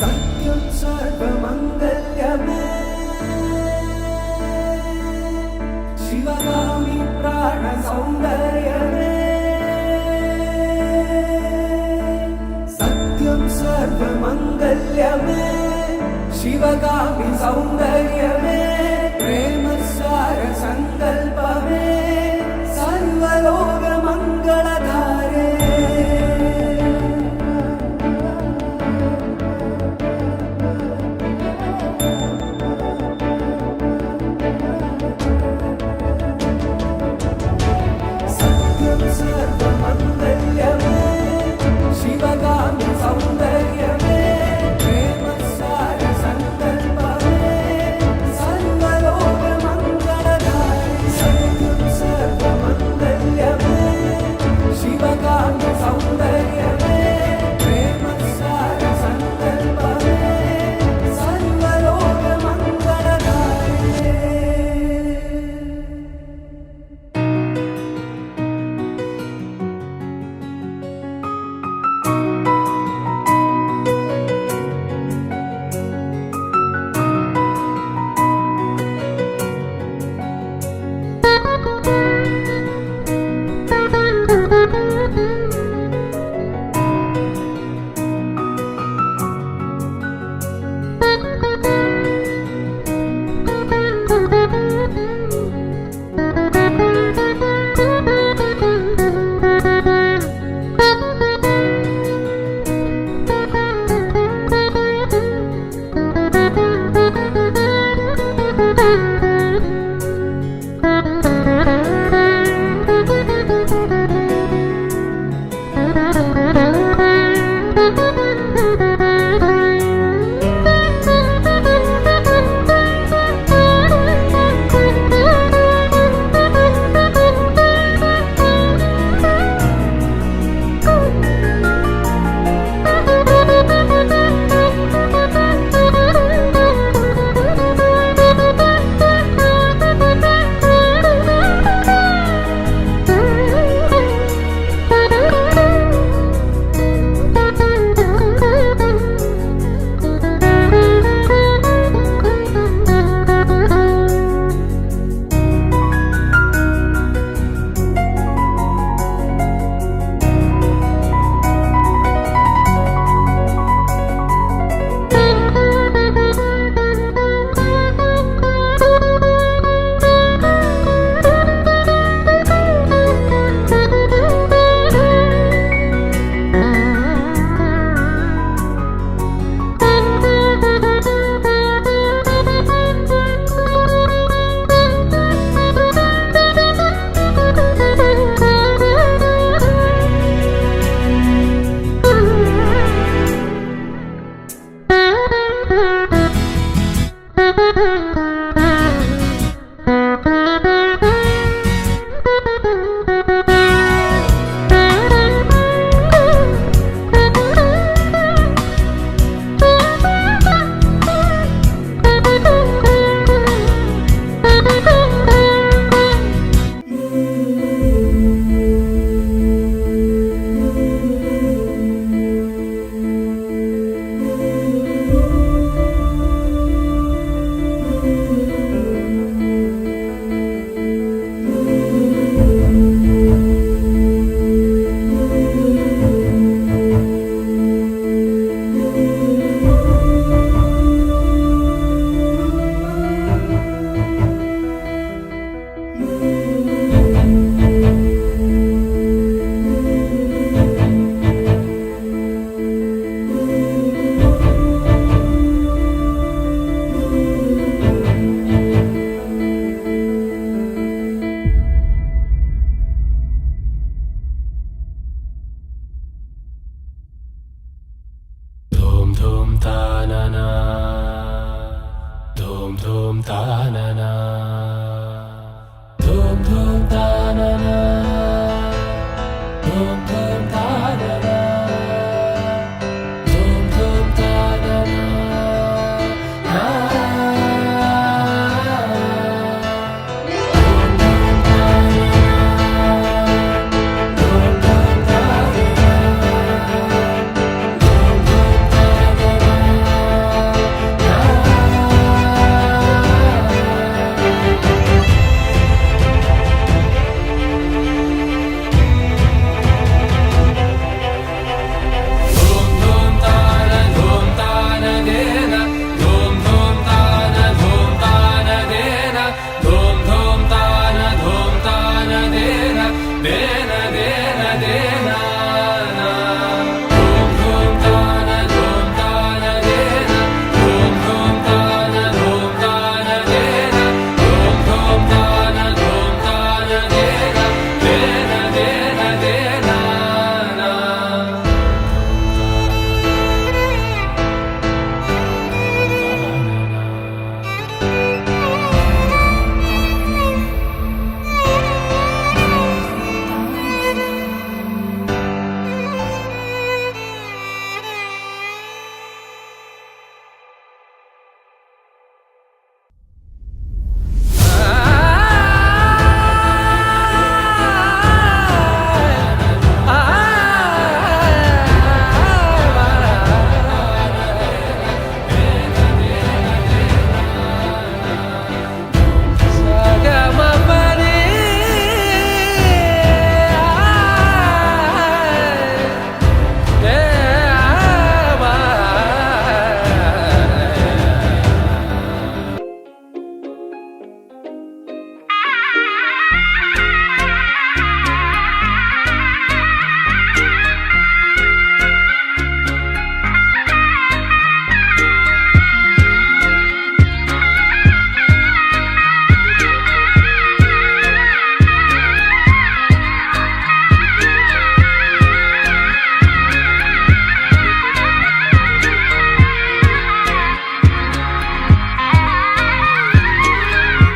सत्यं सर्वमङ्गल्यमे शिवगामि प्राणसौन्दर्यमे सत्यं सर्वमङ्गल्यमे शिवगामि सौन्दर्यमे प्रेमसार सङ्कल्पमे सर्वलोकमङ्गलधारे सत्यं सर्वमङ्गल्यमे शिवगामि सौन्दर्यमे प्रेमसार सङ्कल्पमे सर्वलोकमङ्गलधारे सत्यं सर्वमङ्गल्यमे शिवगामि सौन्दर्यमे प्रेमसार सङ्कल्पमे सर्वलोकमङ्गलधारे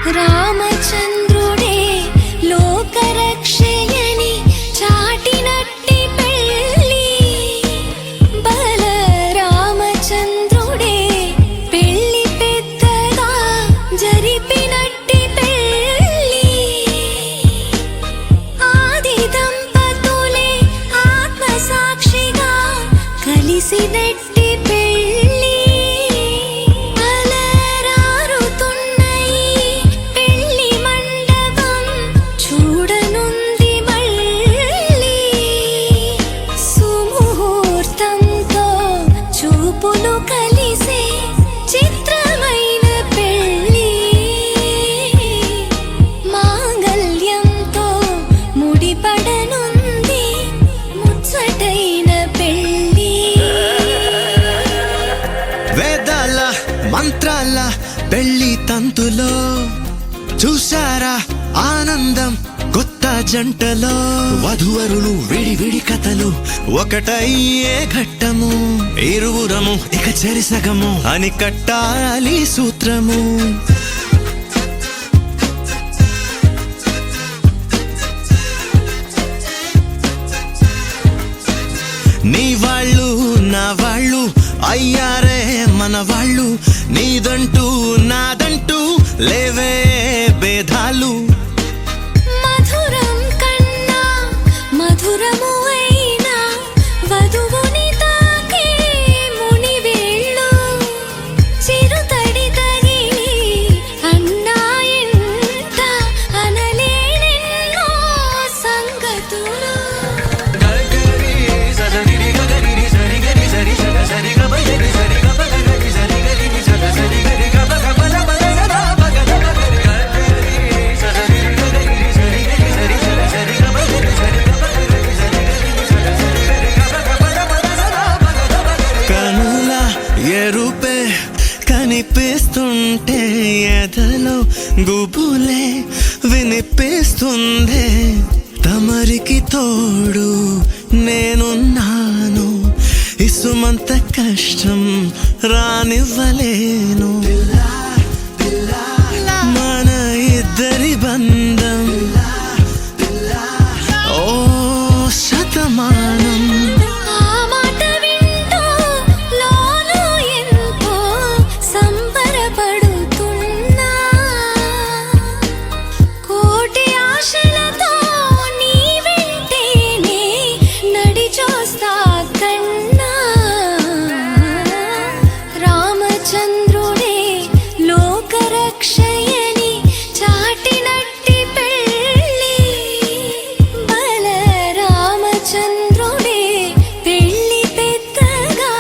రామచంద్రుడే లోకరక్షయని చాటినట్టి పెళ్ళి బల రామచంద్రుడే పెళ్ళి పెద్దగా జరిపినట్టి పెళ్ళి ఆది దంపతులే ఆత్మసాక్షిగా కలిసినట్టి పెళ్ళి అలరారుతున్న ఈ పెళ్ళి మండపం చూడనుంది మళ్ళీ సుముహూర్తంతో చూపులు కలిసే చిత్రమైన పెళ్ళి మాంగళ్యంతో ముడిపడనుంది ముచ్చటైన పెళ్ళి వేదాల మంత్రాల పెళ్లి తంతులో చూశారా ఆనందం కొత్త జంటలో వధువరులు విడి విడి కథలు ఒకటయ్యే ఘట్టము ఇరువురము ఇక చెరిసగము అని కట్టాలి సూత్రము నీ వాళ్ళు నా వాళ్ళు అయ్యారే మన వాళ్ళు నీదంటూ నాదంటూ లేవే భేదాలు మధురం కన్నా మధురము అయినా వధువుని తాకే మునివేళ్ళు చిరుతడి తగిలి అన్నాయంట అనలేనెన్నో సంగతులు కనుల ఎరుపే కనిపిస్తుంటే ఎదలో గుబులే వినిపిస్తుందే తమరికి తోడు నేనున్నాను ఇసుమంత కష్టం రానివ్వలేను మన ఇద్దరి బంధం ఓ శతమానం ఆ మాట వింటూ లోలో ఎంతో సంబరపడుతున్నా కోటి ఆశలతో నీ వెంటేనే నడిచొస్తా కన్నా రామచంద్రుడే లోకరక్షయని చాటినట్టి పెళ్ళి బల రామచంద్రుడే పెళ్ళి పెద్దగా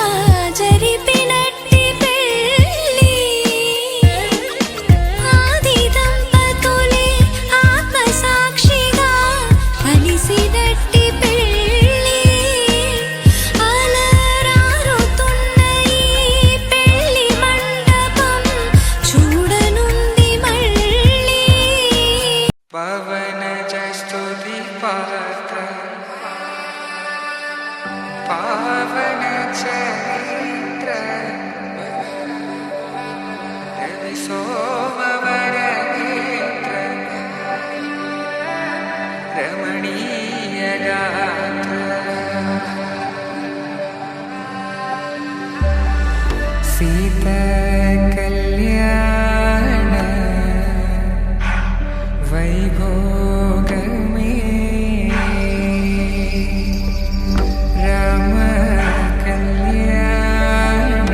జరిపినట్టి పెళ్ళి ఆది దంపతులే ఆత్మసాక్షిగా కలిసినట్టి పెళ్ళి అలరారుతున్న ఈ పెళ్ళి మండపం చూడనుంది మళ్ళీ పవన జస్తుతి పాత్ర పావన చరిత్ర రవి సోమవర నేత్ర రమణీయ గాత్ర సీత కళ్యాణ వైభోగమే రామ కళ్యాణ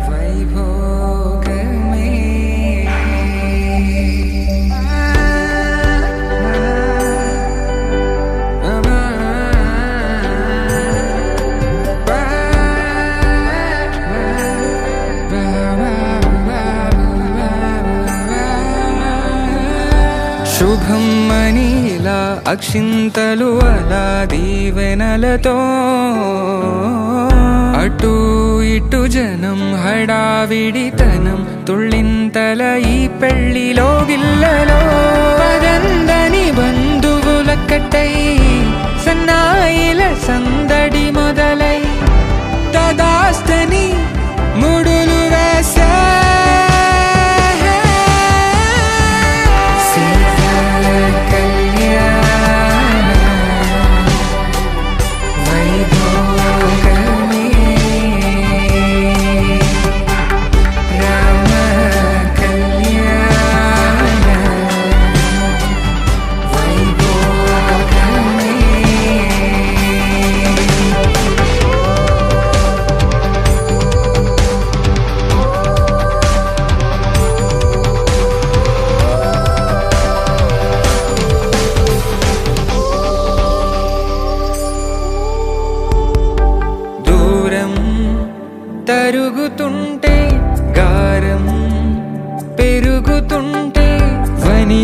వైభోగమే శుభం మనీలా అక్షింతలు అలా దీవెనలతో అటు ఇటు జనం హడావిడితనం తుళ్ళింతల ఈ పెళ్లిలో గిల్లలో పదందని బంధువులక్కటై సన్నాయిల సందడి మొదలై తదాస్తని ముడులు వేసే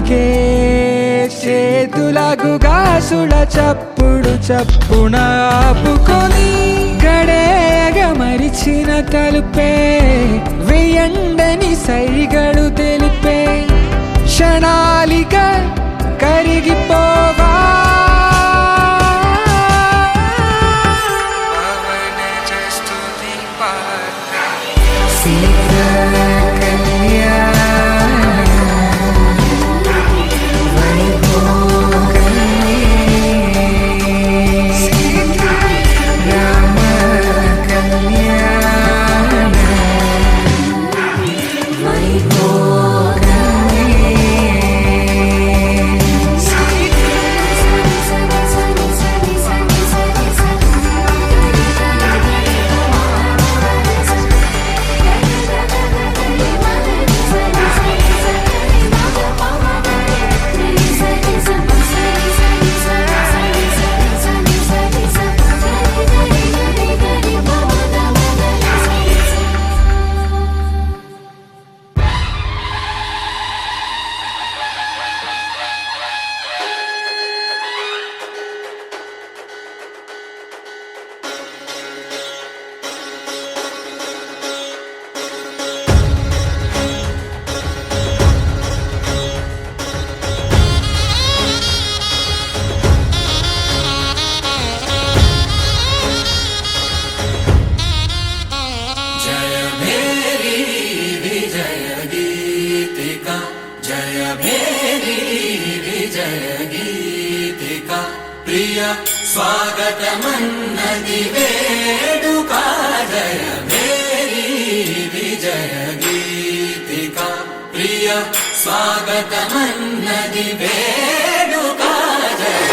వణికే చేతులకు గాసుల చప్పుడు చప్పున ఆపుకొని గడేగ మరిచిన తలుపే వెయ్యండని సైగడు తెలిపే క్షణాలిక కరిగిపోవా ప్రియ స్వాగతమన్నది వేడుక జయ మేరీ విజయ గీతిక ప్రియ స్వాగతమన్నది వేడుక జయ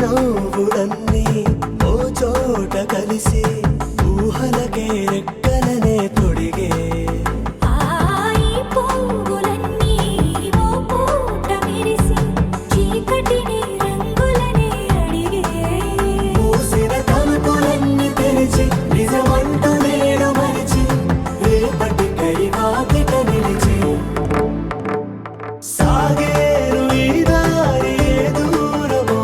నవ్వులన్నీ ఓ చోట కలిసి ఊహలకే రెక్కలనే తొడిగే ఆయి పువ్వులన్నీ ఓ పూట విరిసి చీకటిని రంగులనే అడిగే మూసిన తలుపులన్నీ తెరిచి నిజమంటూ నేడు మరిచి రేపటికై వాకిట నిలిచి సాగేరు ఈ దారి ఏ దూరమో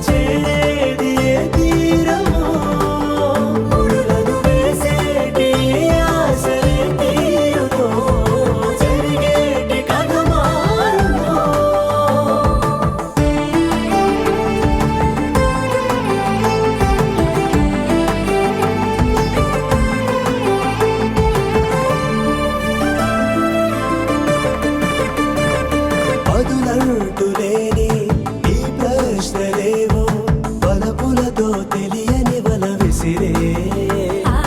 చేరేది ఏ తీరమో ముడులను వేసేటి ఆశలే తీరుతో జరిగేటి కథ మారుమో బదులంటూ లేని ఈ ప్రశ్నలేవో బలపులతో తెలియని వల విసిరే ఆ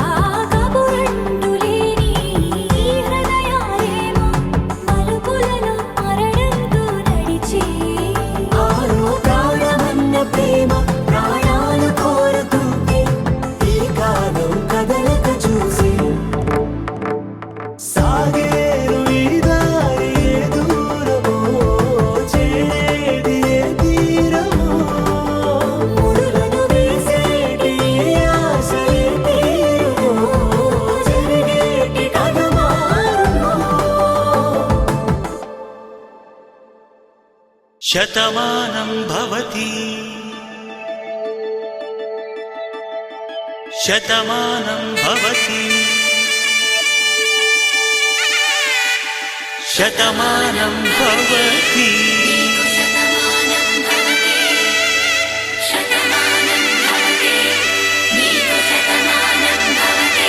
కబురంటూ లేని ఈ హృదయాలేమో మలుపులలో మరణంతో నడిచి ఆరో ప్రాణమన్న ప్రేమ ప్రాణాలు కోరుతుంటే ఈ కాలం కదలక చూసి సాగేరు ఈ దారి ఏ దూరమో చేరేది ఏ తీరమో ముడులను వేసేటి ఆశలే తీరుమో జరిగేటి కథ మారుమో శతమానం భవతి శతమానం భవతి శతమానం భవతి శతమానం భవతే శతమానం భవతే నీకు శతమానం భవతే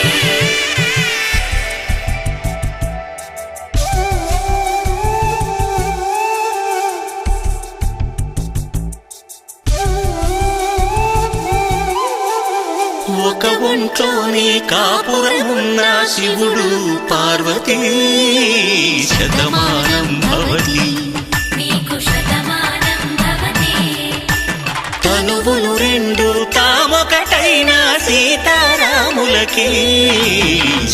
ఒక ఒంట్లోనే కాపురమున్న శివుడు పార్వతీ శతమానం భవతి నీకు శతమానం భవతే తనువులు రెండు తామొకటైన సీతారాములకి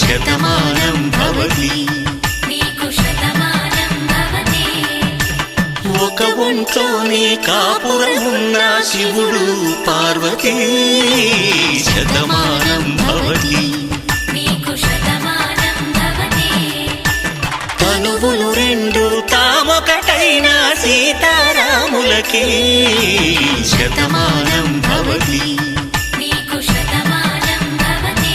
శతమానం భవతి నీకు శతమానం భవతే ఒక ఒంట్లోనే కాపురమున్న శివుడు పార్వతీ శతమానం భవతి నీకు శతమానం భవతే తనువులు రెండు తామొకటైన సీతారాములకి శతమానం భవతి నీకు శతమానం భవతే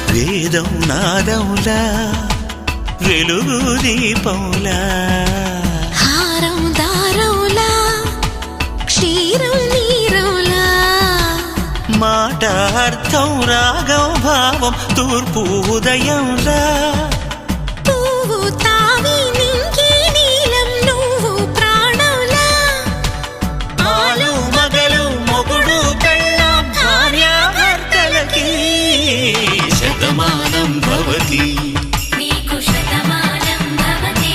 వేదం నాదములా వెలుగు దీపంలా హారం దారంలా క్షీరం నీరంలా మాట అర్థం రాగం భావం తూర్పు ఉదయంలా పువ్వు తావి నింగి నీలం నువ్వు ప్రాణంలా ఆలు మగలు మొగుడు పెళ్ళాం భార్యాభర్తలకి శతమానం భవతి నీకు శతమానం భవతే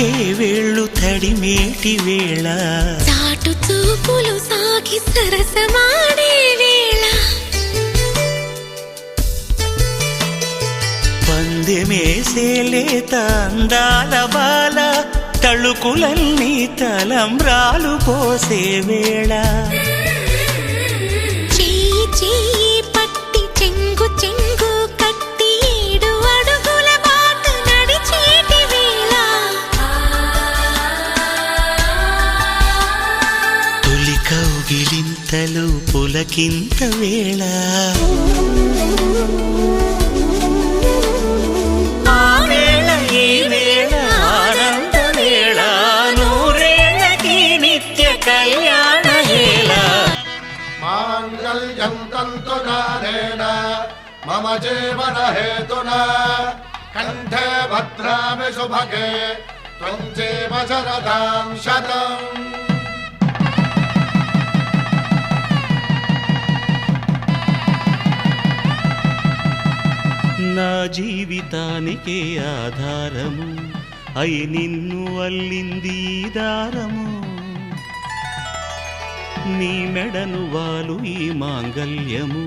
తాకే వేళ్ళు తడిమేటి వేళ చాటు చూపులు సాగి సరసమాడే వేళ పందెమేసే లేత అందాల బాల తళుకులన్నీ తలంబ్రాలు పోసే వేళ చెయ్యి చెయ్యి పట్టి చెంగు చెంగు కట్టి 7 అడుగుల బాట నడిచేటి వేళ తొలి కౌగిలింతలు పులకింత వేళ ఆ వేళ ఈ వేళ ఆనంద వేళ నూరేళ్ళకి నిత్య కళ్యాణ వేళ మాంగళ్యం తంతునానేన మమ జీవన హేతునా కంఠే భద్రామి శుభగే త్వం జీవ శరదాం శతం. నా జీవితానికే ఆధారము అయి నిన్ను అల్లింది ఈ దారము నీ మెడను వాలు ఈ మాంగల్యము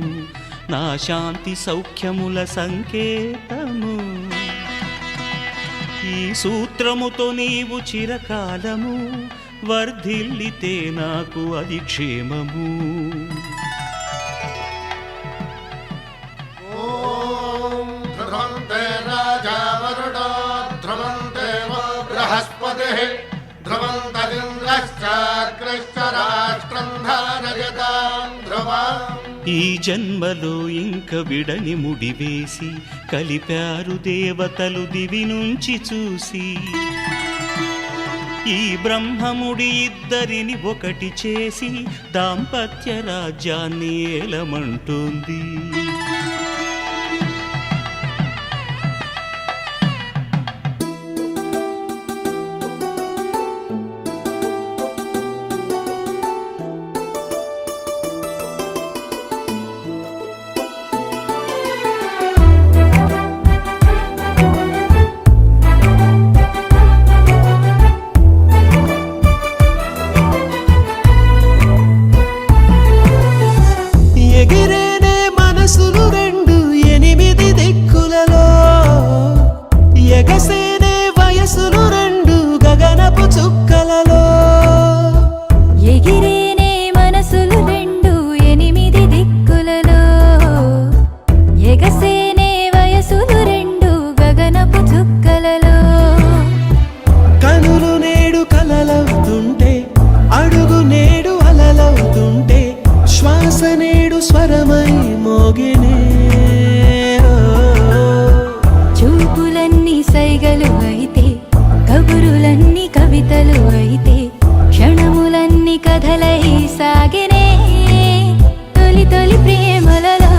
నా శాంతి సౌఖ్యముల సంకేతము ఈ సూత్రముతో నీవు చిరకాలము వర్ధిల్లితే నాకు అది క్షేమము ఓం ధ్రువంతే రాజా వరుణో ధ్రువంతే బృహస్పతిః ధ్రువంతరింద్రశ్చాగ్రశ్చ రాష్ట్రం ధారయతాం ధ్రువం. ఈ జన్మలో ఇంక విడని ముడివేసి కలిపారు దేవతలు దివి నుంచి చూసి ఈ బ్రహ్మముడి ఇద్దరిని ఒకటి చేసి దాంపత్య రాజ్యాన్ని ఏలమంటోంది ఎగిరేనే మనసులు రెండు 8 దిక్కులలో ఎగసేనే వయసులు రెండు గగనపు చుక్కలలో ఎగిరేనే మనసులు రెండు 8 దిక్కులలో ఎగసేనే వయసులు రెండు గగనపు చుక్కలలో కనులు నేడు కలలవుతుంటే అడుగు నేడు అలలవుతుంటే శ్వాస నేడు స్వరమై మోగినే చూపులన్నీ సైగలు అయితే కబురులన్నీ కవితలు అయితే క్షణములన్నీ కథలై సాగినే తొలి తొలి ప్రేమలలో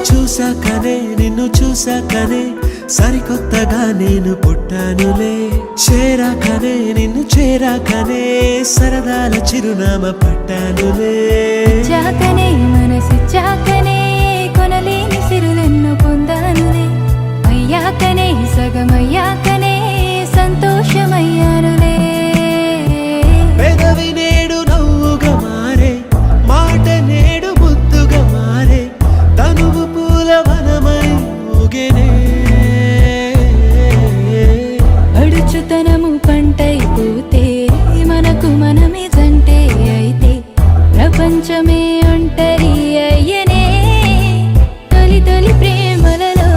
చూసాకనే నిన్ను చూసాకనే సరికొత్తగా నేను పుట్టానులే చేరాకనే నిన్ను చేరాకనే సరదాల చిరునామా పట్టానులే చాకనే మనసు చాకనే కొనలేని సిరులెన్నో పొందానులే అయ్యాకనే సగమయ్యాకనే సంతోషమయ్యానులే పెదవి నేడు నవ్వుగా మారే మాట నేడు ముద్దుగా మారే తనువు పూల వనమై ఊగెనే అడుచుతనము పంటైపోతే మనకు మనమే జంటే అయితే ప్రపంచమే ఒంటరి అయ్యనే తొలి తొలి ప్రేమలలో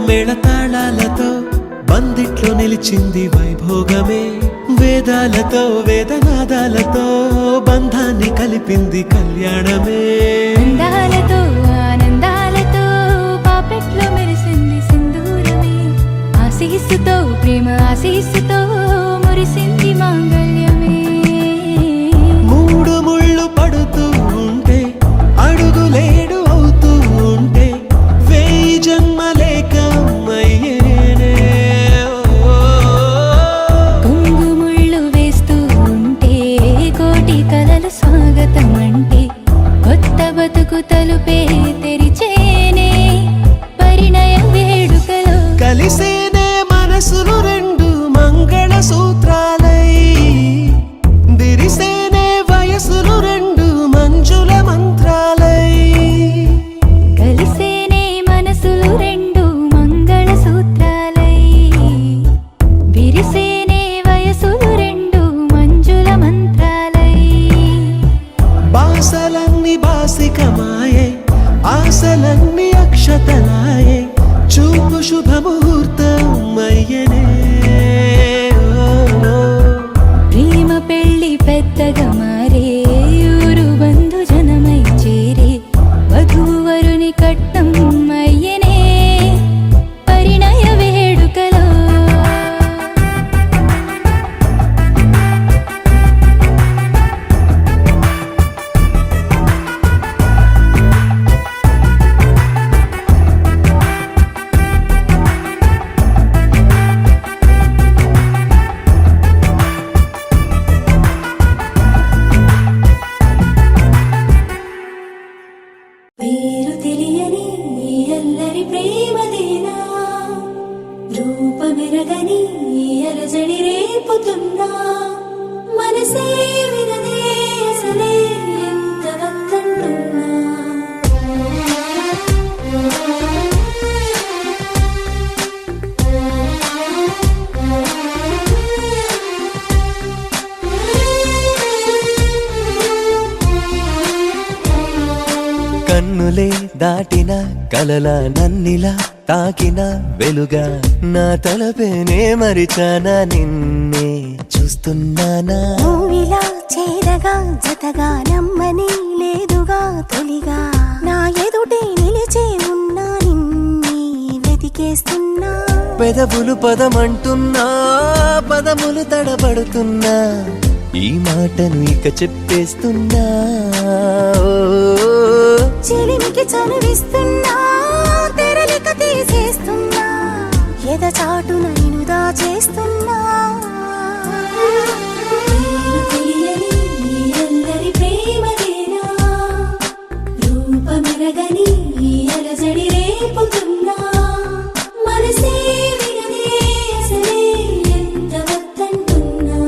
మేళతాళాలతో బందిట్లో నిలిచింది వైభోగమే రాగాలతో వేదనాదాలతో బంధాన్ని కలిపింది కళ్యాణమే. అందాలతో ఆనందాలతో పాపెట్లో మెరిసింది సింధూరమే. ఆశీస్సుతో ప్రేమ ఆశీస్సుతో మురిసింది మాంగళ్యమే. మూడు ముళ్ళు పడుతూ ఉంటే అడుగులేడు అవుతూ ఉంటే వేయి జన్మలేకమయ్యేనే. కుంగుముళ్ళు వేస్తూ ఉంటే కోటి కలలు స్వాగతం అంటే కొత్త బతుకు తలుపే తెరిచేనే పరిణయ వేడుకలో. కలిసేనే మనసులు రెండు మంగళ సూత్రాలై దిరిసేనే వయసులు రెండు మంజుల మంత్రాలై. కలిసేనే మనసులు రెండు మంగళ సూత్రాలై విరిసేనే వయసులు రెండు మంజుల మంత్రాలై. బాసలన్నీ బాసికమాయే ఆశలన్నీ అక్షతలాయే చూపు శుభముహూర్తం అయ్యనే. ప్రేమ పెళ్లి పెద్దగా మారే ఊరు బంధు జనమై చేరే వధూవరుని కట్టం అయ్యనే పరిణయ వేడుకలో. పేరు తెలియని అల్లరి ప్రేమదేనా రూపమెరగని అలజడి రేపుతున్నా మనసే వినదే అసలే ఎంత వద్దంటున్నా. కన్నులే దాటిన కలల నన్నిలా తాకిన వెలుగా నా తలపేనే మరిచానా నిన్నే చూస్తున్నానా. నువ్విలా చేరగా జతగా నమ్మని లేదుగా తొలిగా నా ఎదుటే నిలిచే ఉన్నా నిన్నే వెతికేస్తున్నా. పెదవులు పదమంటున్నా పదములు తడబడుతున్నా ఈ మాటను ఇక చెప్పేస్తున్నా. చెలిమికి చనువిస్తున్నా తెరలిక తీసేస్తున్నా ఎద చాటున నిన్ను దాచేస్తున్నా. పేరు తెలియని అల్లరి ప్రేమదేనా రూపమెరగని అలజడి రేపుతున్నా మనసే వినదే అసలే ఎంత వద్దంటున్నా.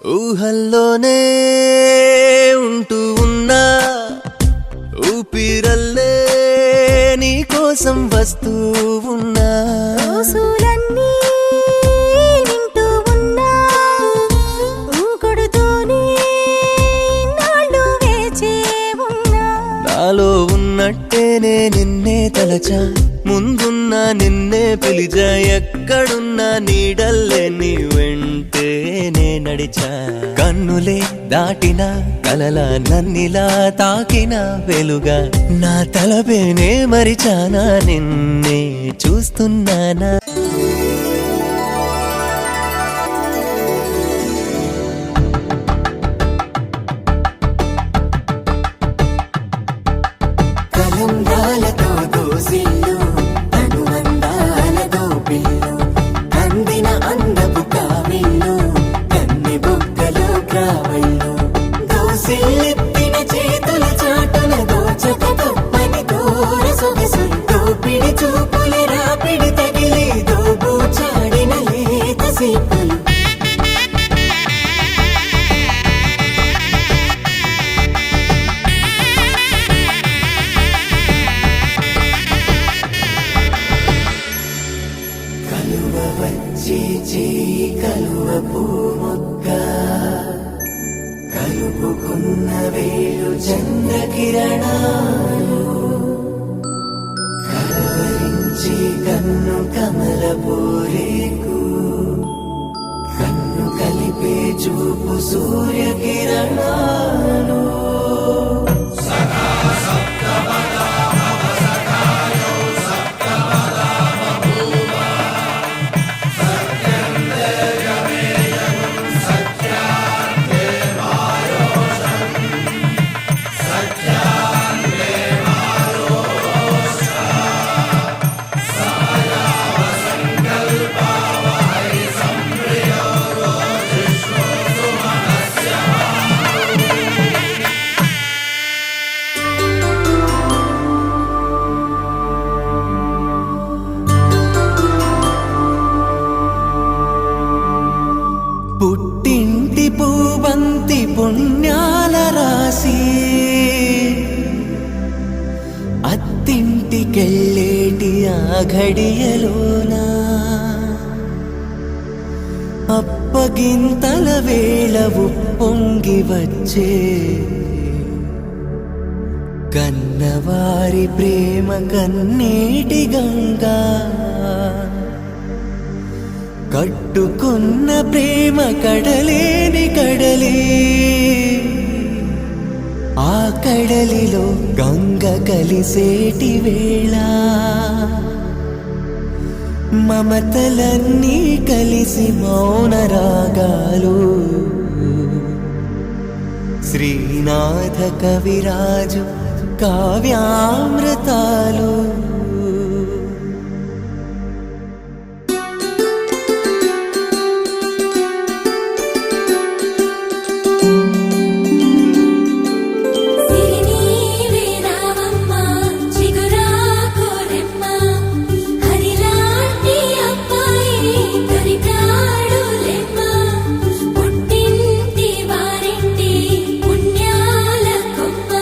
ఊహల్లోనే ఉంటూ ఉన్నా ఊపిరల్లే నీ కోసం వస్తూ ఉన్నా. రోజులన్నీ వింటూ ఉన్నా ఊకొడుతూనే నాళ్ళు వేచే ఉన్నా. నాలో ఉన్నట్టేనే నిన్నే తలచా ముందున్నా నిన్నే పిలిచా ఎక్కడున్నా నీడల్లే నీ వెంటే నే నడిచా. కన్నులే దాటిన కలల నన్నిలా తాకిన వెలుగా నా తలపేనే మరిచానా నిన్నే చూస్తున్నానా. కలంగాలతో దోసిల్లు అనుబంధాలతో పిల్లు అందిన అందపు కావిల్లు కన్ని బుగ్గలు క్రావళ్ళు దోసిల్లెత్తిన చేతుల చాటున దోచక తప్పని దూర సొగసులు దోపిడి చూపుల రాపిడి తగిలి దోబూచాడిన లేత సీపులు కిరణాలు కలవరించి కన్ను కమల పోరేకు కన్ను కలిపే చూపు సూర్య కిరణాలు పుట్టింటి పూవంతి పుణ్యాల రాసి అత్తింటికెళ్ళేటి ఆ ఘడియలోనా అప్పగింతల వేళ ఉప్పొంగి వచ్చే కన్నవారి ప్రేమ కన్నీటి గంగా కట్టుకున్న ప్రేమ కడలేని కడలి ఆ కడలిలో గంగ కలిసేటి వేళ మమతలన్నీ కలిసి మౌన రాగాలు శ్రీనాథ కవిరాజు కావ్యామృతాలు సిరినీవే రావమ్మ చిగురాకురెమ్మ హరిలాంటి అబ్బాయి దొరికాడులెమ్మ పుట్టింటి వారింటి పుణ్యాల కొమ్మ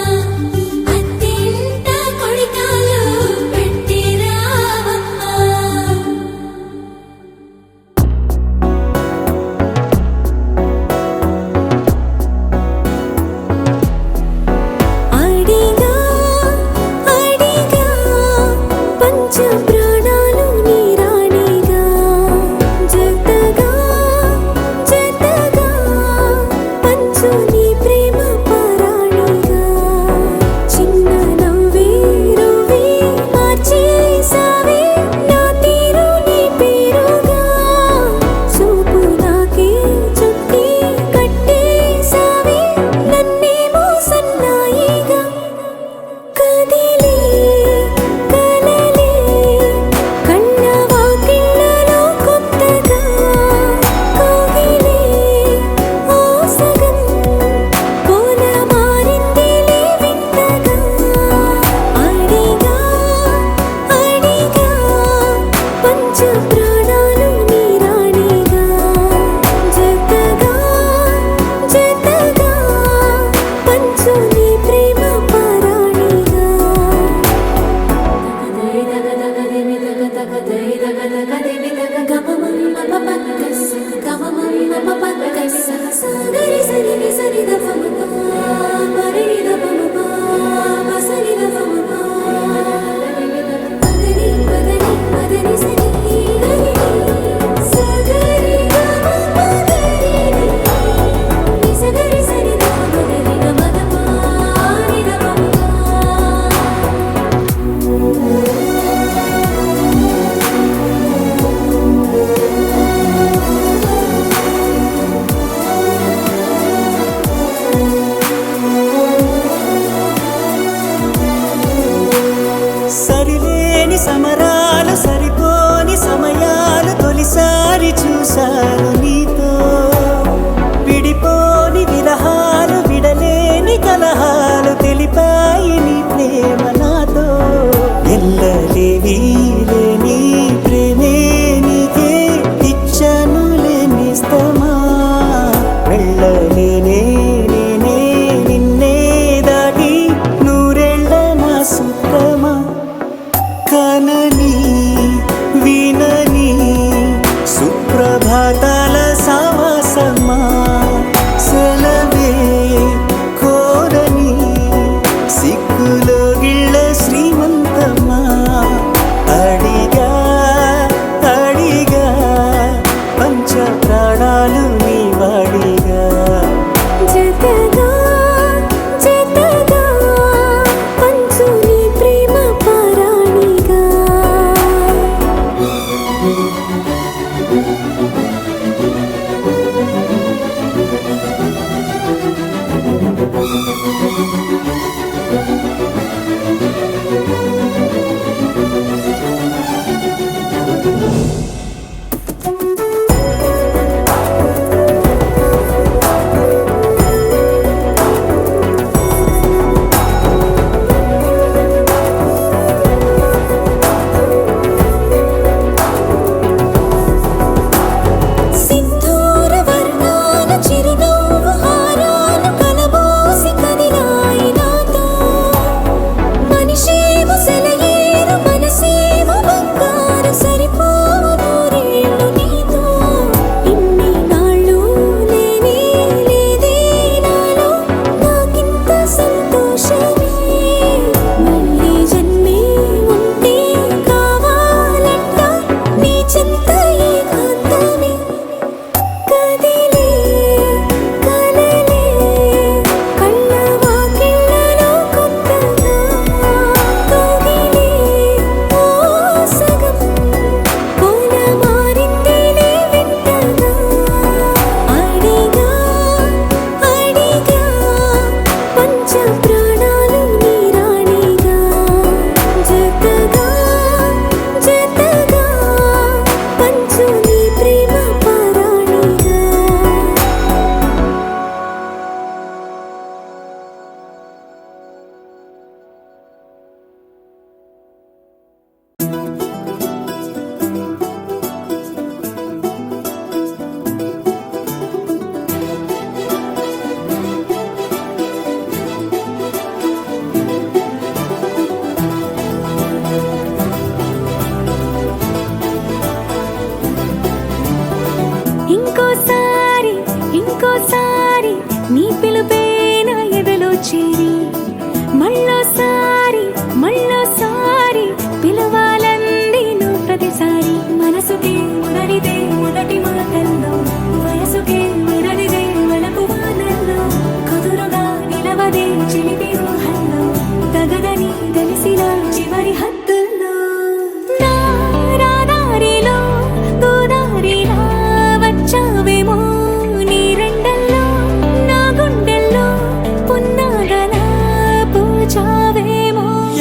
అత్తింట కొడికాలు పెట్టాడులెమ్మ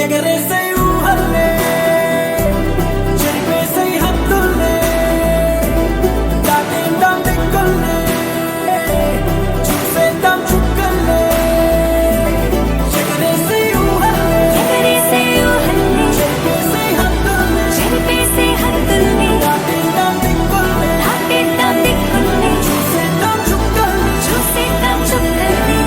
ఎగరేసే ఊహల్లే చెరిపేసే హద్దుల్లే దాటేద్దాం దిక్కుల్లే చూసేద్దాం చుక్కల్లే ఎగరేసే ఊహల్లే ఎగరేసే ఊహల్లే చెరిపేసే హద్దుల్లే చెరిపేసే హద్దుల్ని దాటేద్దాం దిక్కుల్లే చూసేద్దాం చుక్కల్లే చూసేద్దాం చుక్కల్ని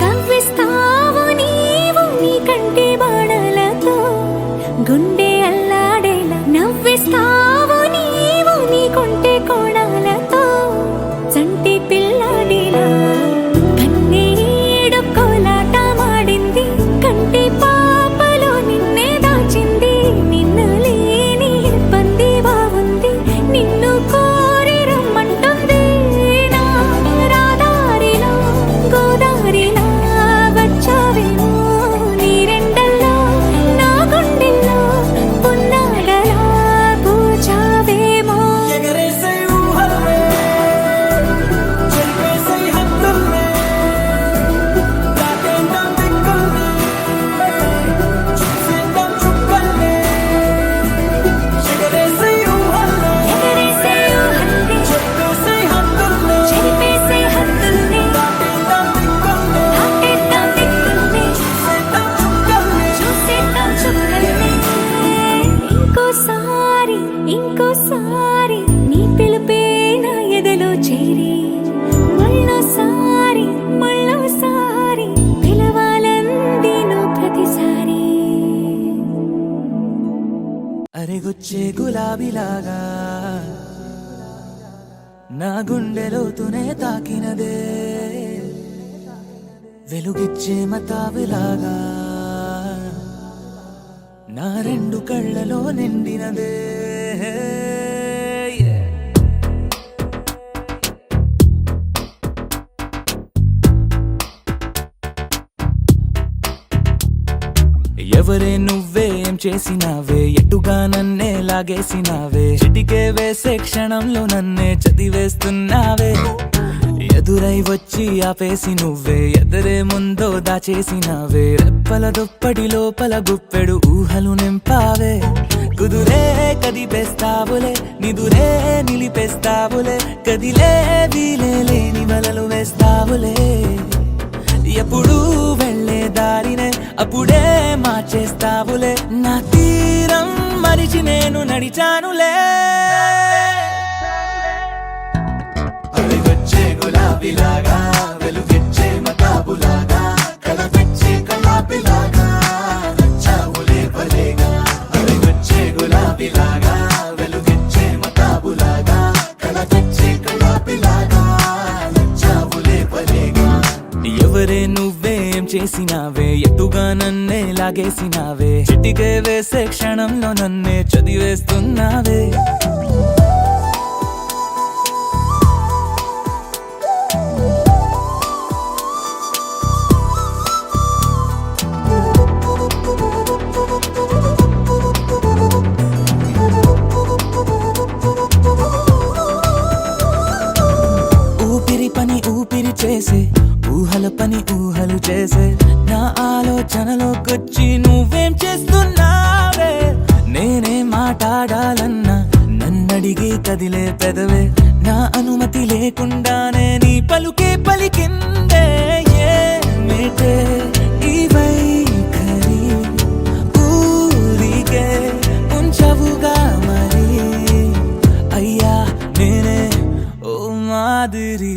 కవ్విస్తావు నీవు నీ కంటి బాణలతో గుండె అల్లాడేలా నవ్విస్తావు నీవు నీ కొంటె కోణాలతో చంటి పిల్లాడిలా కన్నీడు కోలాట మాడింది కంటి పాపలో నిన్నే దాచింది నిన్ను లేని ఇబ్బంది బాగుంది నిన్ను కోరి రమ్మంటుంది నా రాదారిలో గోదారిలా వచ్చావేమో నీ రెండల్లో నా గుండెల్లో పున్నాగలా పూచావేమో ఎగరేసే ఊహల్లే చెరిపేసే హద్దుల్లే దాటేద్దాం దిక్కుల్లే చూసేద్దాం చుక్కల్లే ఎగరేసే ఊహల్లే ఎగరేసే ఊహల్లే చెరిపేసే హద్దుల్లే చెరిపేసే హద్దుల్ని దాటేద్దాం దిక్కుల్లే చూసేద్దాం చుక్కల్ని ఇంకోసారి నీ పిలుపే నా ఎదలో చేరి మళ్ళోసారి పిలవాలంది నువ్వు ప్రతిసారి అరెగుచ్చే గులాబీలాగా నా గుండెలోతునే తాకినదే వెలుగిచ్చే మతాబిలాగా నా రెండు కళ్ళలో నిండినదే ఎవరే నువ్వేం చేసినావే ఎటుగా నన్నే లాగేసినావే చిటికే వేసే క్షణంలో నన్నే చదివేస్తున్నావే ఎదురై వచ్చి ఆపేసి నువ్వే ఎదరే ముందో దాచేసినావే రెప్పల దుప్పటి లోపల గుప్పెడు ఊహలు నింపావే కుదురే కదిపేస్తావులే నిదురే నిలిపేస్తావులే కదిలే వీలే లేని వలలు వేస్తావులే ఎప్పుడు వెళ్ళే దారినే అప్పుడే మార్చేస్తావులే నా తీరం మరిచి నేను నడిచానులే అవిగొచ్చే గులాబీలాగా వెలుగిచ్చే మతాబులాగా కలపెచ్చే కలాపిలాగా నచ్చావులే భలేగా అవిగొచ్చే గులాబీలాగా వెలుగిచ్చే మతాబులాగా కలపెచ్చే కలాపిలాగా నచ్చావులే భలేగా ఎవరే నువ్వేం చేసినావే ఎటుగా నన్నే లాగేసినావే చిటికే వేసే క్షణంలో నన్నే చదివేస్తున్నావే ఊపిరి చేసే ఊహల పని ఊహలు చేసే నా ఆలోచనలోకొచ్చి నువ్వేం చేస్తున్నావే నేనే మాట్లాడాలన్నా నన్నడిగి కదిలే పెదవే నా అనుమతి లేకుండానే నీ పలుకే పలికిందే ఏమిటే ఈ వైఖరి ఊరికే ఉంచవుగా మరి అయ్యా నేనే ఓ మాదిరి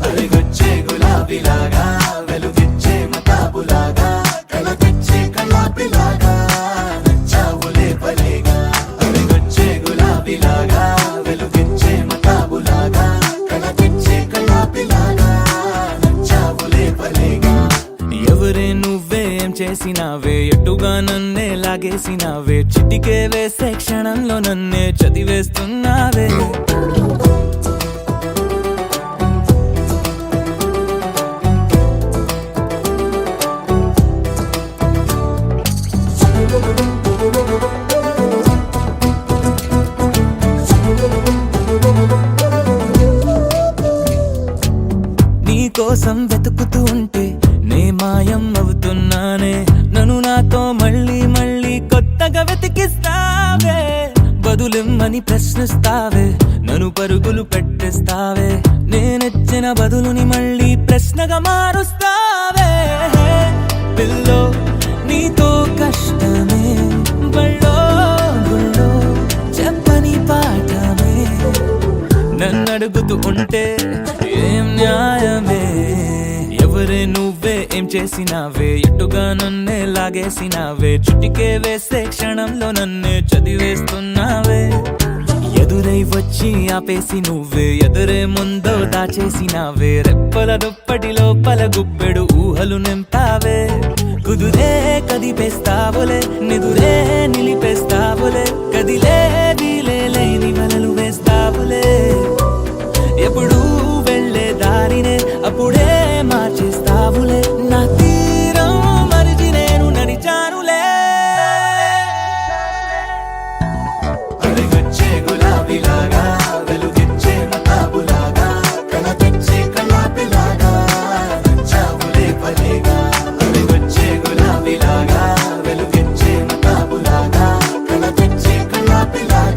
అవిగొచ్చే గులాబీలాగా వెలుగిచ్చే మతాబులాగా కలపెచ్చే కలాపిలాగా నచ్చావులే భలేగా అవిగొచ్చే గులాబీలాగా వెలుగిచ్చే మతాబులాగా చేసినావే ఎటుగా నన్నే లాగేసినావే చిటికే వేసే క్షణంలో నన్నే చదివేస్తున్నావే నీ కోసం వెతుకుతూ ఉంటే నే మాయం అవుతున్నానే నన్ను నాతో మళ్ళీ మళ్ళీ కొత్తగా వెతికిస్తావే బదులిమ్మని ప్రశ్నిస్తావే నన్ను పరుగులు పెట్టేస్తావే నేనెచ్చిన బదులుని మళ్ళీ ప్రశ్నగా మారుస్తావే పిల్లో నీతో కష్టమే బళ్ళో గుళ్ళో చెప్పని పాఠమే నన్ను అడుగుతూ ఉంటే ఏం న్యాయమే ఎవరే నువ్వే ఏం చేసినావే ఎటుగా నన్నే లాగేసినావే చుటికే వేసే క్షణంలో నన్నే చదివేస్తున్నావే ఎదురై వచ్చి ఆపేసి నువ్వే ఎదురే ముందో దాచేసినావే రెప్పల దుప్పటి లోపల గుప్పెడు ఊహలు నింపావే కుదురే కదిపేస్తావులే నిదురే నిలిపేస్తావులే కదిలే వీలే లేని వలలు వేస్తావులే ఎప్పుడు వెళ్ళే దారినే అప్పుడే మార్చేస్తావులే నా తీరం మరిచి నేను నడిచానులే అడిగొచ్చే గులాబీలాగా వెలుగిచ్చే మతాబులాగా కల తెచ్చే కలాపిలాగా నచ్చావులే పలేగా అడిగొచ్చే గులాబీలాగా వెలుగిచ్చే మతాబులాగా కల తెచ్చే కలాపిలాగా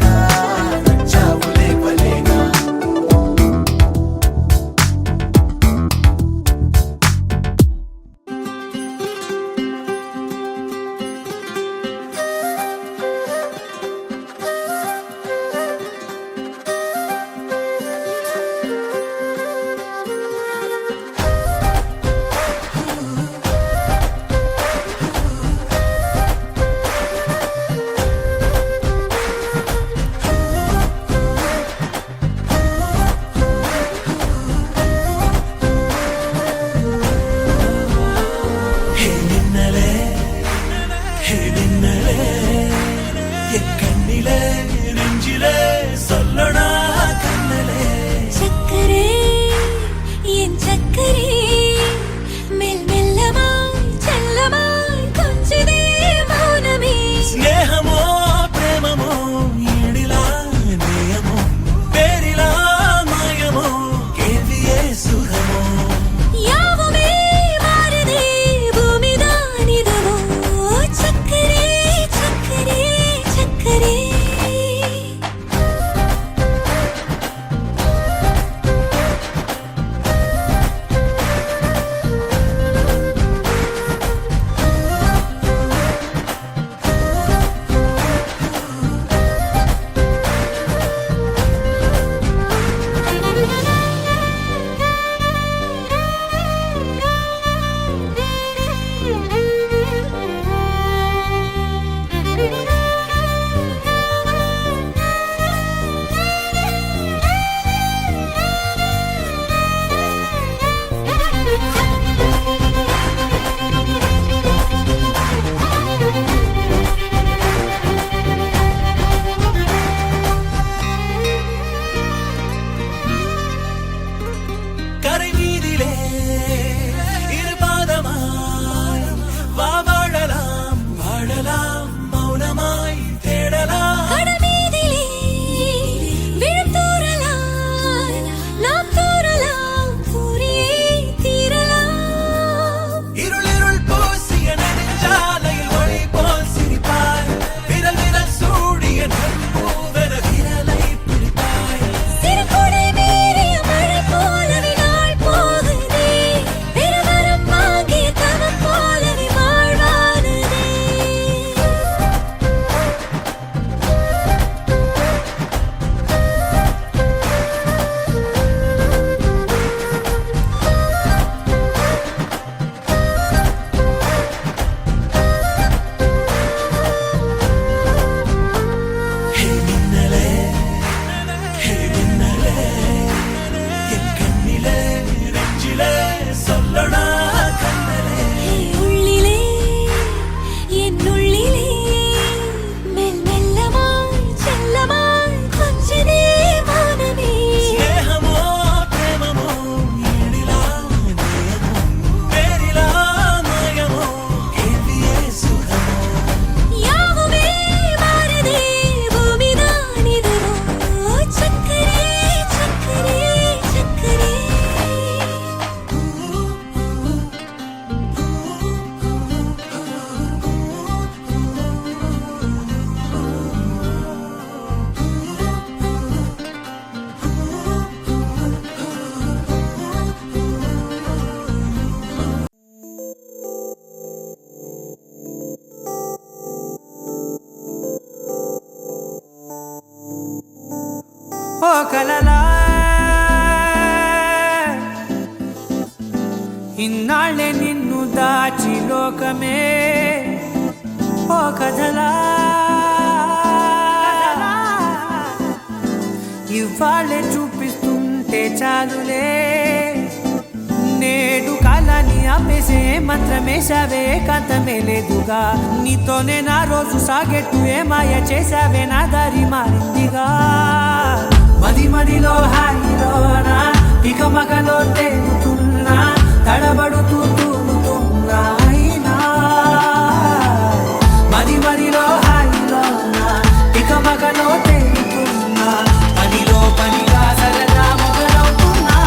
కలలా ఇన్నాళ్ళే నిన్ను దాచి లోకమే ఓ కథలా ఇవాళ్ళే చూపిస్తుంటే చాలులే నేడు కాలాన్ని ఆపేసే మంత్రమేశావే కాంతమే లేదుగా నీతోనే నా రోజు సాగెట్టు ఏ మాయ చేశావే నా దారి మారిందిగా మది మదిలో హాయిలోనా ఇక మగలో తేలుతున్నా తడబడుతూ తూలుతున్నా అయినా మది మదిలో హాయిలోనా ఇక మగలో తేలుతున్నా పనిలో పనిగా సరదా మొదలవుతున్నా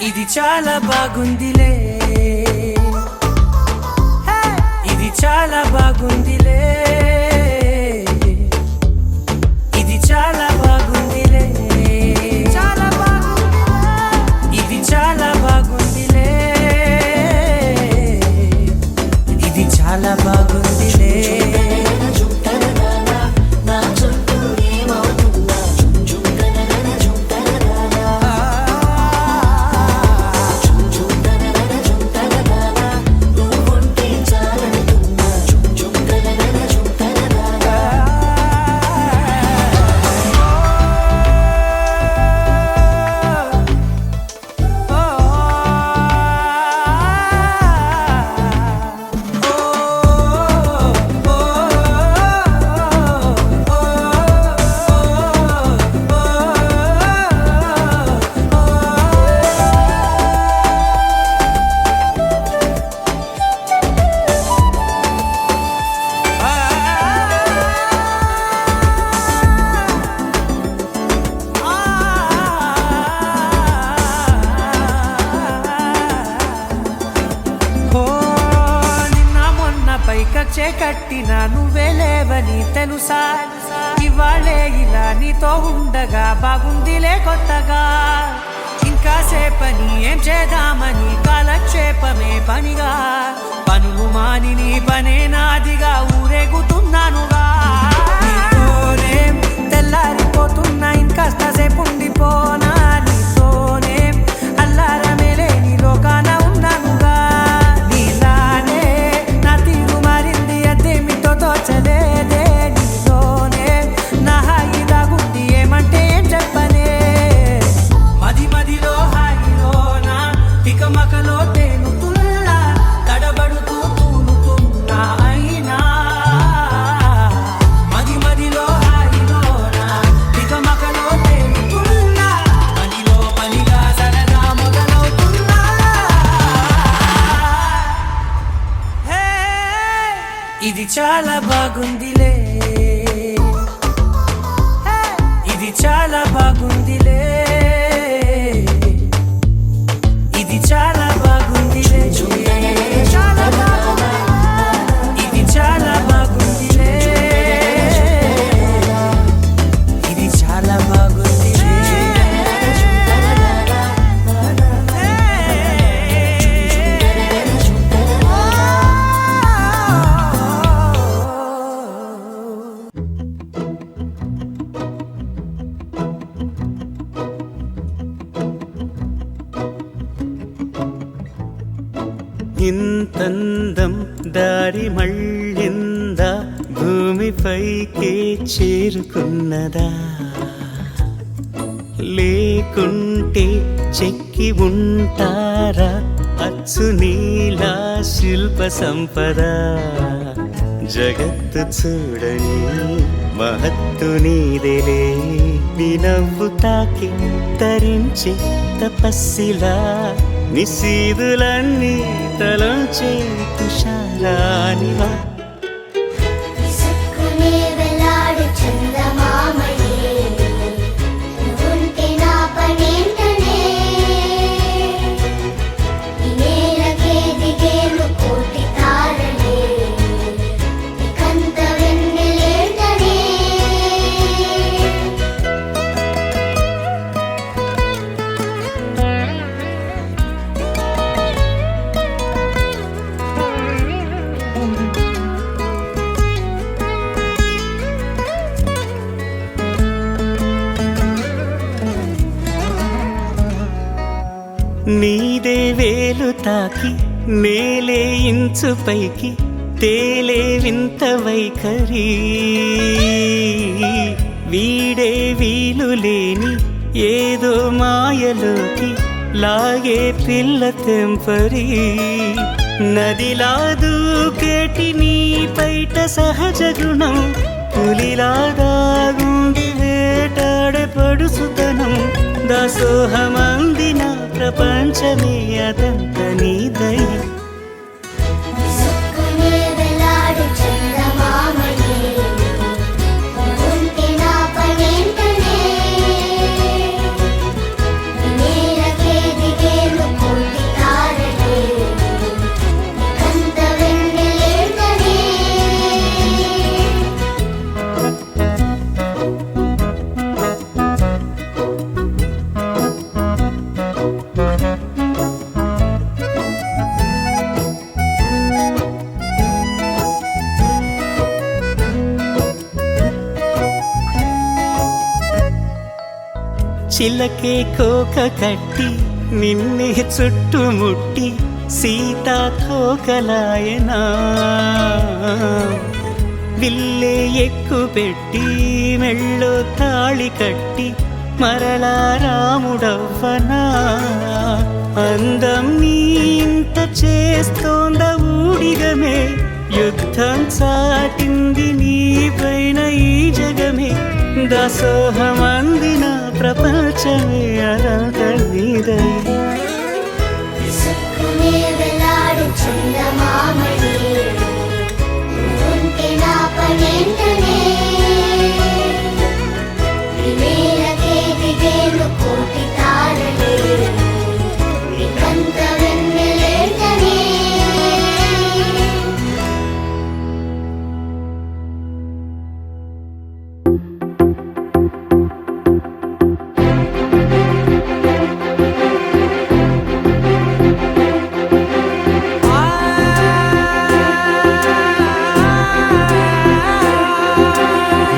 ఇది చాలా బాగుందిలే ఇది చాలా బాగుందిలే ఇది చాలా బాగుందిలే చాలా బాగుంది ఇది చాలా బాగుందిలే ఇది చాలా బాగుందిలే పైకచ్చే కట్టిన నువ్వే లేవని తెలుసా ఇవాళే ఇలా నీతో ఉండగా బాగుందిలే కొత్తగా ఇంకా సేపని ఏం చేద్దామని కాలక్షేపమే పనిగా పనులు మాని నీ పనే నాదిగా ఊరేగుతున్నానుగా నీతోనే తెల్లారిపోతున్నా ఇంకాస్త సేపు ఉండిపోనా నీతోనే అల్లారమే లేని లోకాన ఉన్నానుగా నీలానే నా తీరు మారింది అదేమిటో తోచలేదే నీలోనే నా హాయి దాగుంది ఏమంటే ఏం చెప్పనే మది మదిలో హాయిలోనా ఇక మకలో తేలుతున్నా తడబడుతూ తూలుతున్నా అయినా మది మదిలో హాయిలోనా ఇక మకలో తేలుతున్నా పనిలో పనిగా సరదా మొదలవుతున్నా హే ఇది చాలా బాగుందిలే హే ఇది చాలా బాగుందిలే ఇది చాలా బాగుందిలే చాలా బాగుంది ఇది చాలా బాగుందిలే ఇది చాలా బాగుందిలే ఇంతందం దారి మళ్ళిందా భూమిపైకే చేరుకున్నదా లేకుంటే చెక్కి ఉంటారా అచ్చు నీలా శిల్ప సంపద జగత్తు చూడని మహత్తు నీదేలే నీ నవ్వు తాకి తరించి తపస్సిలా నిశీదులన్నీ తలంచే తుషారానివా విసుక్కునే వెలాడు చందమామయే నువ్వుంటే నా పనేంటనే ఈ నేలకే దిగేను కోటి తారలే ఇకంత వెన్నెలేంటనే నీదే వేలు తాకి నేలే ఇంచు పైకి తేలే వింత వైఖరి వీడే వీలు లేని ఏదో మాయలోకి లాగే పిల్ల తెంపరి నదిలా దూకేటి నీ పైట సహజ గుణం పులిలా దాగుండి వేటాడే పడుసుతనం దాసోహమందిన ప్రపంచమే అదంత నీదై విసుక్కునే వేలాడు చందమామయే ఉంటే నా పనేంటనే నేలకే దిగేను కోటి తారలే కంత వెన్నెలేంటనే చిలకే కోక కట్టి నిన్నే చుట్టుముట్టి సీతాకోకలాయనా విల్లే ఎక్కు పెట్టి మెళ్ళో తాళి కట్టి మరలా రాముడవ్వనా అందం నీ ఇంత చేస్తోంద ఊడిగమే యుద్ధం చాటింది నీ పైన ఈ జగమే దాసోహమందిన ప్రపంచమే అనంత నీదై విసుక్కునే వేలాడు చందమామయే ఉంటే నా పనేంటనే నేలకే దిగేను కోటి తారలే కంత వెన్నెలేంటనే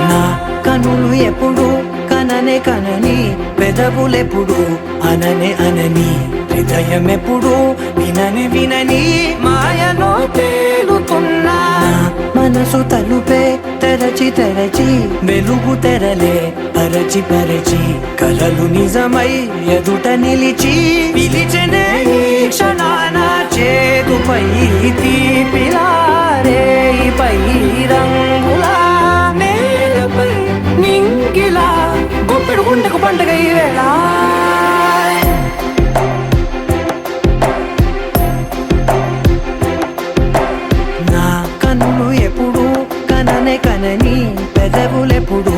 నా కనులు ఎప్పుడు కననే కనని పెదవులెప్పుడు అననే అనని హృదయం ఎప్పుడు వినని వినని మాయలో తేలుతున్నా మనసు తలుపే తెరచి తెరచి వెలుగు తెరలే పరచి పరచి కలలు నిజమై ఎదుట నిలిచి పిలిచనే ఈ క్షణాన చేతుపై తీపిలారే పై రంగులా నేలపై నింగిలా గుప్పెడు గుండెకు పండుగ ఈ వేళ నా కన్నులు ఎప్పుడు కననే కనని పెదవులెప్పుడు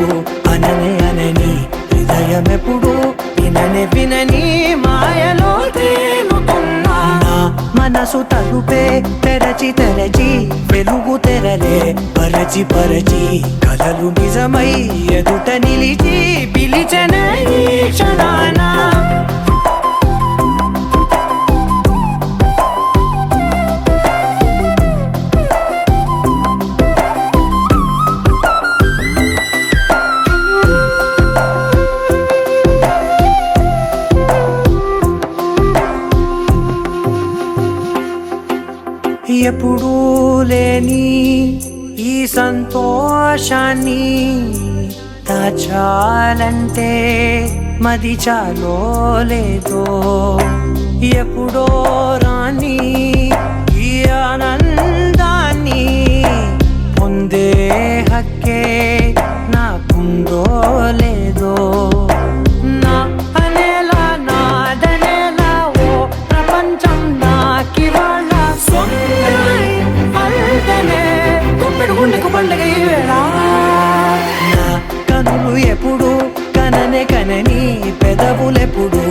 అననే అనని హృదయం ఎప్పుడు విననే వినని మాయలో తేలుతున్నా నా మనసు తలుపే తెరచి తెరచి వెలుగు తెరలే పరచి పరచి కలలు నిజమై ఎదుట నిలిచి పిలిచనే ఈ క్షణాన ఎప్పుడూ లేని ఈ సంతోషాన్ని దాచాలంటే మది చాలో లేదో ఎప్పుడో రాని ఈ ఆనందాన్ని పొందే హక్కే నాకుందో లేదో నా అనేలా నాదనేలా ఓ ప్రపంచం నాకివాళ్ళ సొంతమై అల్దనే గుప్పెడు గుండెకు పండుగ ఈ వేళ నా కనులు ఎప్పుడు కననే కనని పెదవులెప్పుడు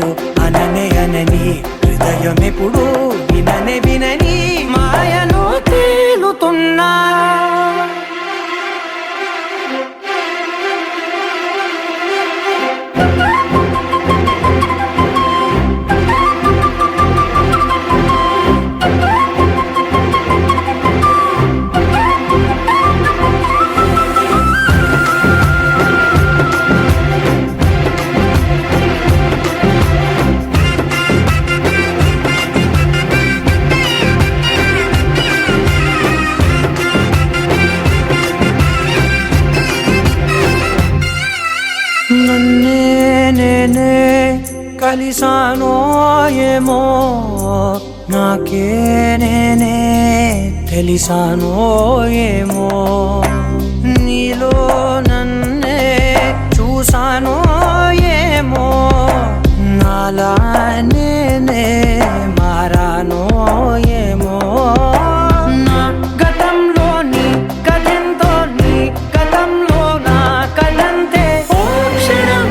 అననే అనని హృదయం ఎప్పుడు విననే వినని మాయలో తేలుతున్నా నేనే కలిసానో ఏమో నాకే నేనే తెలిసానో ఏమో నీలో నన్నే చూసానో ఏమో నాలా నేనే మారానో ఏమో నా గతంలోని కథంతో నీ గతంలో నా కథంతే ఓ క్షణం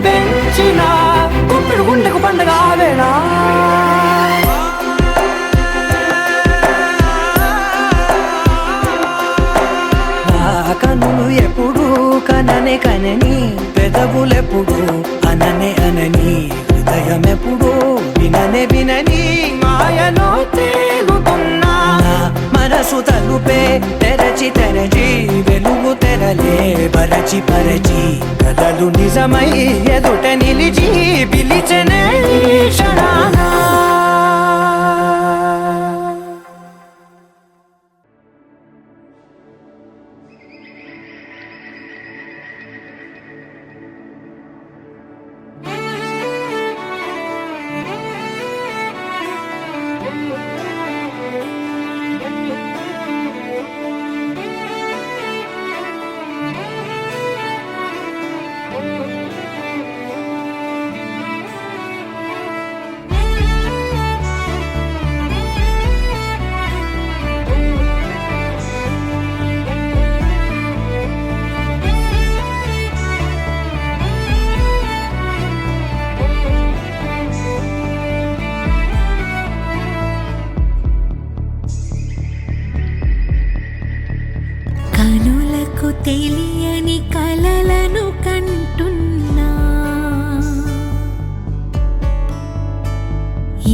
పెంచిన గుప్పెడు గుండెకు పండగ ఆవేళ కనులు ఎప్పుడు కననే కనని పెదవులెప్పుడు అననే అనని హృదయం ఎప్పుడు విననే వినని మాయలో తేలుతున్నా మనసు తలుపే తెరచి తెరచి వెలుగు తెరలే పరచి పరచి కలలు నిజమై ఎదుట నిలిచి పిలిచెనే క్షణానా కనులకు తెలియని కలలను కంటున్నా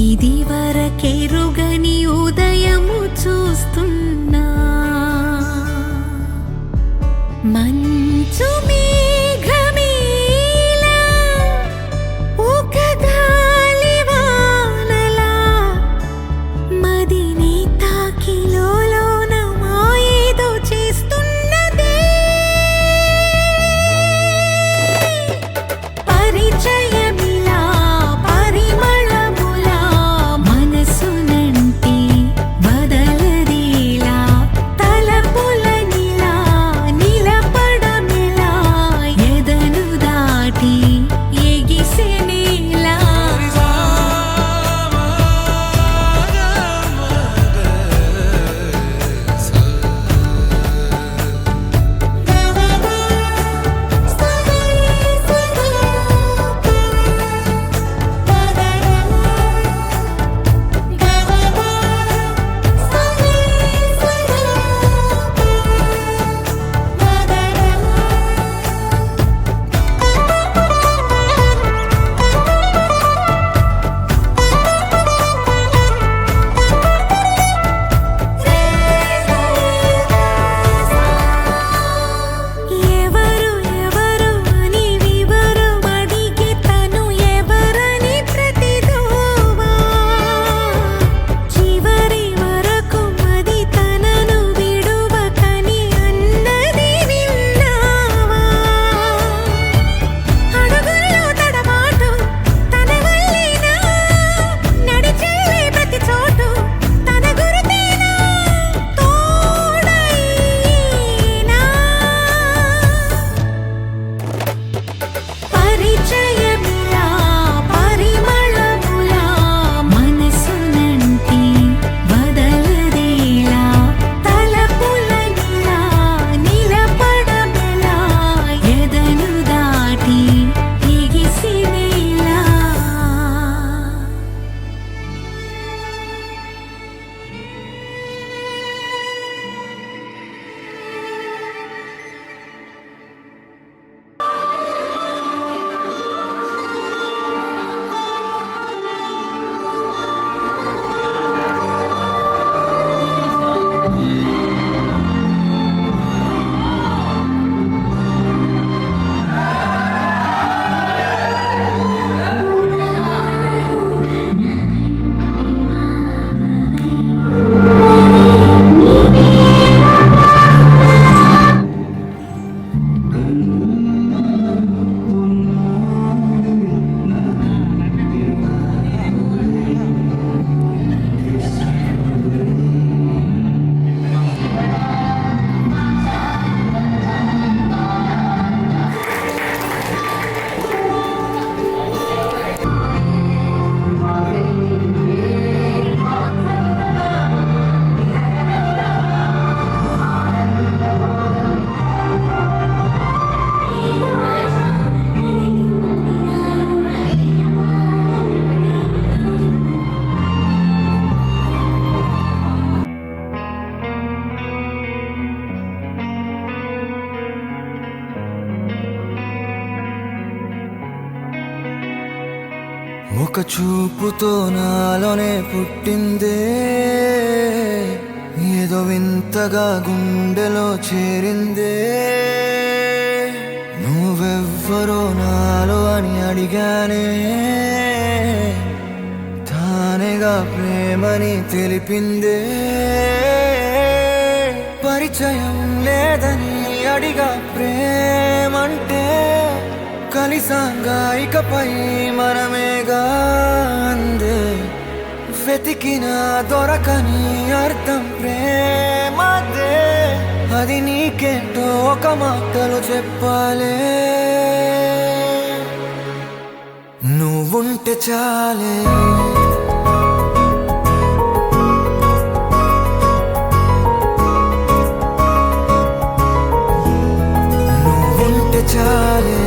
ఇది వరకెరుగని ఉదయము చూస్తున్నా మంచు మేఘమేలా ఒక గాలివానలా మదిని తాకిలోన మాయేదో చేస్తున్నదే పరిచయమిలా పరిమళములా మనసునంటి బదలదేలా తలపులనిలా నిలపడమిలా ఒక చూపుతో నాలోనే పుట్టిందే ఏదో వింతగా గుండెలో చేరిందే నువ్వెవ్వరో నాలో అని అడిగానే తానేగా ప్రేమని తెలిపిందే పరిచయం లేదని అడిగా ప్రేమంటే కలిసాంగా ఇకపై మనమేగా అందే వెతికిన దొరకని అర్థం ప్రేమదే అది నీకేంటో ఒక మాటలో చెప్పాలే నువ్వుంటే చాలే నువ్వుంటే చాలే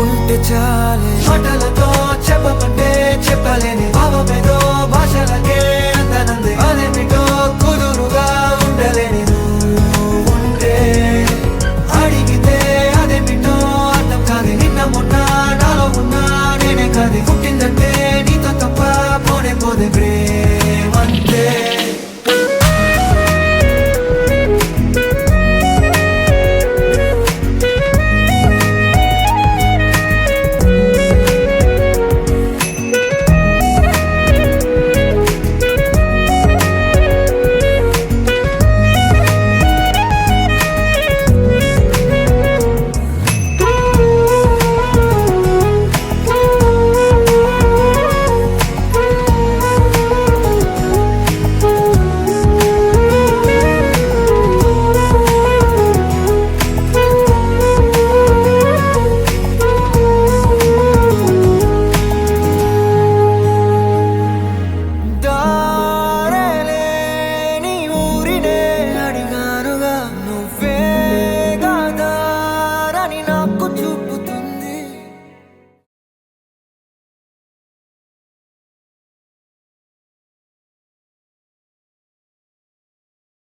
ఉంటే చాలే మాటలతో చెప్పమంటే చెప్పలేని భావమేదో భాషలకే అందనందే అదేమిటో కుదురుగా ఉండలేని ఉంటే అడిగితే అదేమిటో అర్థం కాదు నిన్న మొన్న నాలో ఉన్నా నేనే కాదు పుట్టిందంటే నీతో తప్ప పోనే పోదే